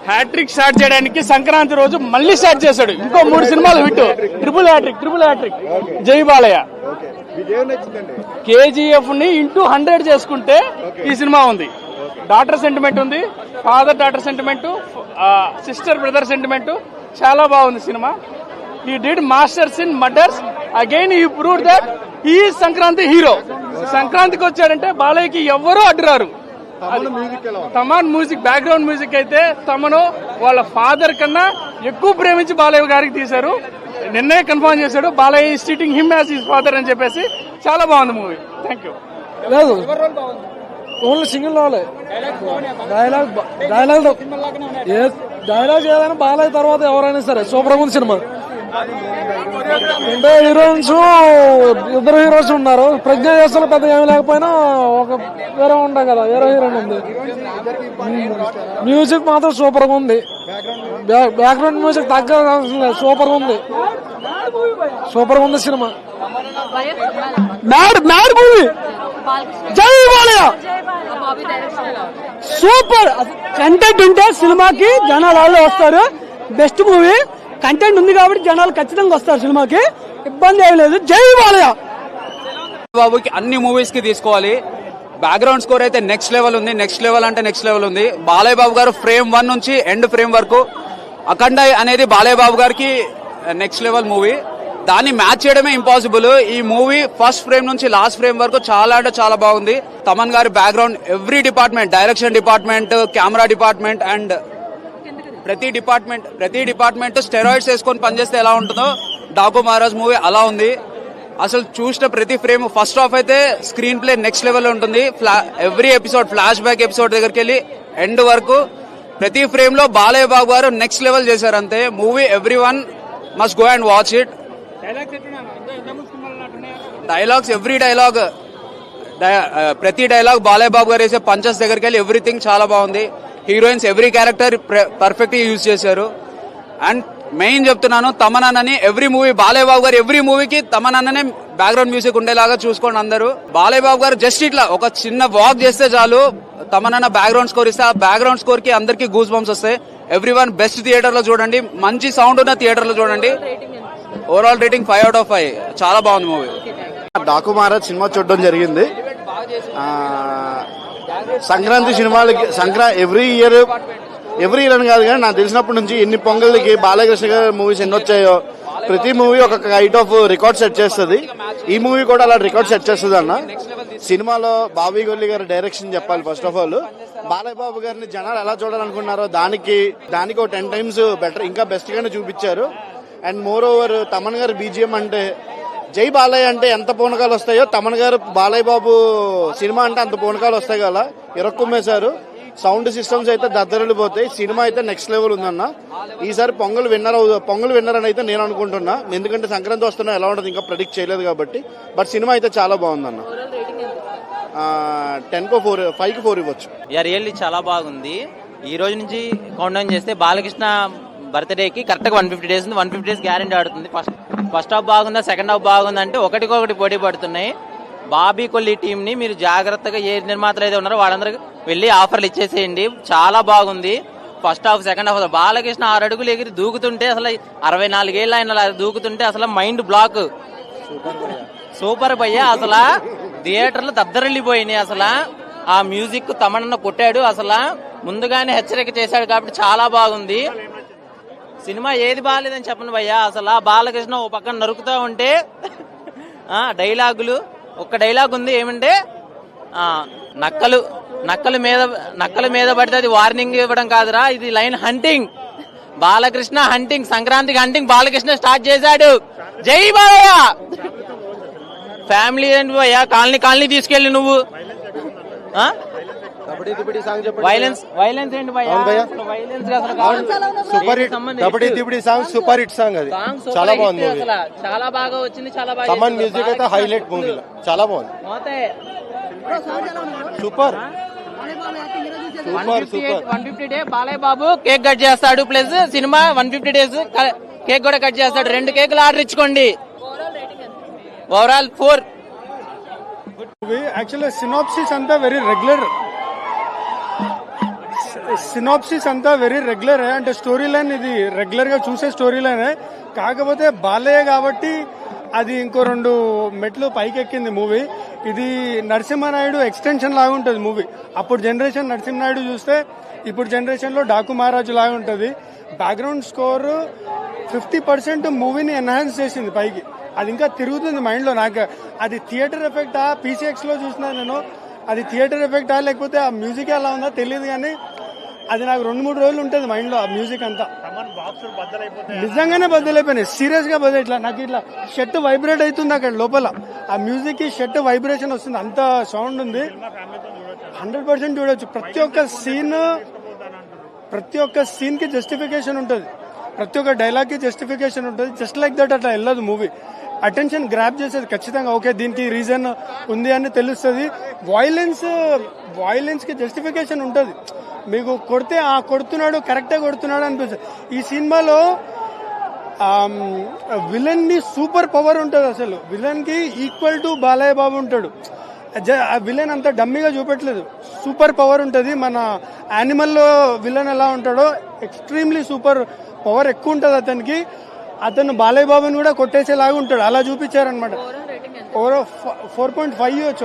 Hat trick start చేయడానికి సంక్రాంతి రోజు మళ్ళీ స్టార్ట్ చేశాడు. ఇంకో 3 సినిమాలు హిట్, ట్రిపుల్ హ్యాట్రిక్. జై బాలయ్య. కేజీఎఫ్ ని ఇంటూ 100 చేసుకుంటే ఈ సినిమా ఉంది. డాటర్ సెంటిమెంట్ ఉంది, father daughter sentiment, sister brother sentiment. చాలా బాగుంది cinema. He did masters in murders. Again he proved that he Sankranti hero. సంక్రాంతికి వచ్చాడంటే బాలయ్యకి ఎవ్వరూ అడ్డురారు. తమన్ మ్యూజిక్, బ్యాక్గ్రౌండ్ మ్యూజిక్ అయితే తమను వాళ్ళ ఫాదర్ కన్నా ఎక్కువ ప్రేమించి బాలయ్య గారికి తీశారు. నిన్నే కన్ఫర్మ్ చేశాడు Balayya is treating him as his father అని చెప్పేసి. చాలా బాగుంది మూవీ. Thank you. లేదు, ఓన్లీ సింగిల్ రోలే. డైలాగ్ ఏదైనా బాలయ్య తర్వాత ఎవరైనా సరే సూపర్ ఉంది సినిమా. అంటే హీరోయిన్స్ 2 హీరోస్ ఉన్నారు. ప్రజ్ఞ చేస్తున్న పెద్ద ఏమి లేకపోయినా ఒక వేరే ఉంటాయి కదా, వేరే హీరోయిన్ ఉంది. మ్యూజిక్ మాత్రం సూపర్ గా ఉంది. బ్యాక్గ్రౌండ్ మ్యూజిక్ తగ్గ సూపర్ గా ఉంది సినిమా. Mad movie. జై బాలయ్య. సూపర్ కంటెంట్ ఉంటే సినిమాకి జనాలు వస్తారు. Best movie. కంటెంట్ ఉంది కాబట్టి జనాలు ఖచ్చితంగా వస్తారు సినిమాకి. ఇబ్బంది ఏం లేదు. జై బాలయ్య. బాబుకి అన్ని మూవీస్ కి తీసుకోవాలి. బ్యాక్గ్రౌండ్ స్కోర్ అయితే నెక్స్ట్ లెవెల్ ఉంది. నెక్స్ట్ లెవెల్ ఉంది. బాలయ్య బాబు గారు ఫ్రేమ్ 1 నుంచి ఎండ్ ఫ్రేమ్ వరకు అఖండ అనేది బాలయ్య బాబు గారికి నెక్స్ట్ లెవెల్ మూవీ. దాన్ని మ్యాచ్ చేయడమే ఇంపాసిబుల్. ఈ మూవీ ఫస్ట్ ఫ్రేమ్ నుంచి లాస్ట్ ఫ్రేమ్ వరకు చాలా అంటే చాలా బాగుంది. తమన్ గారి background, every department, direction department, camera department and ప్రతి డిపార్ట్మెంట్ స్టెరాయిడ్స్ వేసుకొని పనిచేస్తే ఎలా ఉంటుందో డాకు మహారాజ్ మూవీ అలా ఉంది. అసలు చూసిన ప్రతి ఫ్రేమ్, ఫస్ట్ హాఫ్ అయితే స్క్రీన్ ప్లే నెక్స్ట్ లెవెల్ ఉంటుంది. Every episode flash back episode దగ్గరికి వెళ్ళి ఎండ్ వరకు ప్రతి ఫ్రేమ్ లో బాలయ్య బాబు గారు నెక్స్ట్ లెవెల్ చేశారు. అంతే movie. Every one must go and watch it. Dialogues, every dialogue, ప్రతి డైలాగ్ బాలయ్య బాబు గారు వేసే పంచెస్ దగ్గరికి వెళ్ళి ఎవ్రీథింగ్ చాలా బాగుంది. హీరోయిన్స్ ఎవ్రీ క్యారెక్టర్ పర్ఫెక్ట్ గా యూజ్ చేశారు. అండ్ మెయిన్ చెప్తున్నాను, తమనన్నని ఎవ్రీ మూవీ, బాలయ్య బాబు గారు ఎవ్రీ మూవీకి తమనన్ననే బ్యాక్గ్రౌండ్ మ్యూజిక్ ఉండేలాగా చూసుకోండి అందరూ. బాలయ్య బాబు గారు జస్ట్ ఇట్లా ఒక చిన్న వాక్ చేస్తే చాలు, తమనన్న బ్యాక్గ్రౌండ్ స్కోర్ ఇస్తే ఆ బ్యాక్గ్రౌండ్ స్కోర్ కి అందరికీ గూస్ బంప్స్ వస్తాయి. ఎవ్రీ వన్ బెస్ట్ థియేటర్ లో చూడండి, మంచి సౌండ్ ఉన్న థియేటర్ లో చూడండి. Overall rating 5 out of 5. చాలా బాగుంది మూవీ. డాకు మహారాజ్ సినిమా చూడడం జరిగింది. సంక్రాంతి సినిమాలకి ఎవ్రీ ఇయర్ అని కాదు కానీ నాకు తెలిసినప్పటి నుంచి ఎన్ని పొంగళ్ళకి బాలకృష్ణ గారి మూవీస్ ఎన్ని వచ్చాయో ప్రతి మూవీ ఒక కైట్ ఆఫ్ రికార్డ్ సెట్ చేస్తుంది. ఈ మూవీ కూడా అలా రికార్డ్ సెట్ చేస్తుంది అన్న. సినిమాలో బాబీ గొల్లి గారి డైరెక్షన్ చెప్పాలి. First of all Balayya Babu గారిని జనాలు ఎలా చూడాలనుకున్నారో దానికి ఒక 10 times బెటర్, ఇంకా బెస్ట్ గానే చూపించారు. అండ్ మోర్ ఓవర్ తమన్ గారి బీజిఎం అంటే, జై బాలయ్య అంటే ఎంత పూనకాలు వస్తాయో తమన్ గారు బాలయ్య బాబు సినిమా అంటే అంత పూనకాలు వస్తాయి కదా, ఇరక్కుమ్మేశారు. సౌండ్ సిస్టమ్స్ అయితే దద్దరిల్లిపోతాయి. సినిమా అయితే నెక్స్ట్ లెవెల్ ఉందన్న. ఈసారి పొంగల్ విన్నర్ అని అయితే నేను అనుకుంటున్నా. ఎందుకంటే సంక్రాంతి వస్తున్నా ఎలా ఉంటుంది ఇంకా ప్రెడిక్ట్ చేయలేదు కాబట్టి. బట్ సినిమా అయితే చాలా బాగుందన్న. 10కు 4, 5కు 4 ఇవ్వచ్చు. రియల్లీ చాలా బాగుంది. ఈ రోజు నుంచి కౌంట్ డౌన్ చేస్తే బాలకృష్ణ బర్త్డేకి కరెక్ట్ గా 150 days ఉంది. 150 days గ్యారెంటీ ఆడుతుంది. ఫస్ట్ హాఫ్ బాగుందా, సెకండ్ హాఫ్ బాగుందా అంటే ఒకటికొకటి పోటీ పడుతున్నాయి. బాబీ కొల్లి టీం ని మీరు జాగ్రత్తగా, ఏ నిర్మాతలు అయితే ఉన్నారో వాళ్ళందరికీ వెళ్ళి ఆఫర్లు ఇచ్చేసేయండి. చాలా బాగుంది first half. Second half Balakrishna 6 అడుగులు ఎగిరి దూకుతుంటే, అసలు 64 ఏళ్ళు ఆయన దూకుతుంటే అసలు మైండ్ బ్లాక్. సూపర్ భయ్య. అసలు థియేటర్లు దద్దరిల్లిపోయినాయి. అసలు ఆ మ్యూజిక్ తమనన్న కొట్టాడు. అసలు ముందుగానే హెచ్చరిక చేశాడు కాబట్టి చాలా బాగుంది సినిమా. ఏది బాగాలేదని చెప్పను భయ్యా. అసలు బాలకృష్ణ ఓ పక్కన నరుకుతా ఉంటే డైలాగులు, ఒక్క డైలాగ్ ఉంది ఏమంటే నక్కల మీద పడితే అది వార్నింగ్ ఇవ్వడం కాదురా, ఇది లైన్ హంటింగ్. బాలకృష్ణ హంటింగ్, సంక్రాంతికి హంటింగ్ బాలకృష్ణ స్టార్ట్ చేశాడు. జై బాలయ్య. ఫ్యామిలీ ఏంటి భయ్యా, కాలనీ తీసుకెళ్ళి నువ్వు వైలెన్స్ ఏంటి సూపర్ హిట్ సాంగ్. అది చాలా బాగుంది. చాలా బాగా వచ్చింది. చాలా బాగా తమన్ మ్యూజిక్ అయితే హైలైట్ మూవీలో చాలా బాగుంది. Super 150 day Balayya Babu cake cut చేస్తాడు. ప్లస్ సినిమా 150 days కేక్ కూడా కట్ చేస్తాడు. 2 కేకులు ఆర్డర్ ఇచ్చుకోండి. ఓవరాల్ 4. యాక్చువల్లీ సినాప్సిస్ అంతా వెరీ రెగ్యులర్. సినాప్సిస్ అంతా వెరీ రెగ్యులర్ అంటే స్టోరీ లైన్ ఇది రెగ్యులర్ గా చూసే స్టోరీ లైనే. కాకపోతే బాలయ్య కాబట్టి అది ఇంకో 2 మెట్లు పైకి ఎక్కింది మూవీ. ఇది నరసింహనాయుడు ఎక్స్టెన్షన్ లాగా ఉంటుంది మూవీ. అప్పుడు జనరేషన్ నరసింహనాయుడు చూస్తే ఇప్పుడు జనరేషన్ లో డాకు మహారాజు లాగా ఉంటుంది. బ్యాక్గ్రౌండ్ స్కోర్ 50% మూవీని ఎన్హాన్స్ చేసింది పైకి. అది ఇంకా తిరుగుతుంది మైండ్ లో. నాకు అది థియేటర్ ఎఫెక్టా పీసీఎక్స్ లో చూసినా నేను, అది థియేటర్ ఎఫెక్టా లేకపోతే ఆ మ్యూజిక్ ఎలా ఉందో తెలియదు, కానీ అది నాకు 2-3 రోజులు ఉంటుంది మైండ్ లో ఆ మ్యూజిక్ అంతా. నిజంగానే బద్దలైపోయినాయి, సీరియస్ గా బదులు. ఇట్లా నాకు ఇట్లా షర్ట్ వైబ్రేట్ అవుతుంది అక్కడ లోపల, ఆ మ్యూజిక్ కి షర్ట్ వైబ్రేషన్ వస్తుంది, అంత సౌండ్ ఉంది. 100% చూడొచ్చు. ప్రతి ఒక్క సీన్ కి జస్టిఫికేషన్ ఉంటుంది, ప్రతి ఒక్క డైలాగ్ కి జస్టిఫికేషన్ ఉంటుంది. జస్ట్ లైక్ దట్ అట్లా వెళ్ళదు మూవీ. అటెన్షన్ గ్రాప్ చేసేది ఖచ్చితంగా. ఓకే, దీనికి రీజన్ ఉంది అని తెలుస్తుంది. వాయిలెన్స్ కి జస్టిఫికేషన్ ఉంటుంది. మీకు కొడితే కొడుతున్నాడు, కరెక్టే కొడుతున్నాడు అనిపిస్తుంది. ఈ సినిమాలో విలన్ ని సూపర్ పవర్ ఉంటుంది. అసలు విలన్ కి ఈక్వల్ టు బాలయ్య బాబు ఉంటాడు. ఆ విలన్ అంత డమ్మీగా చూపెట్టలేదు, సూపర్ పవర్ ఉంటుంది. మన యానిమల్ లో విలన్ ఎలా ఉంటాడో ఎక్స్ట్రీమ్లీ సూపర్ పవర్ ఎక్కువ ఉంటుంది అతనికి. అతను బాలయ్య బాబుని కూడా కొట్టేసేలాగా ఉంటాడు, అలా చూపించారనమాట. 4.5 ఇవ్వచ్చు.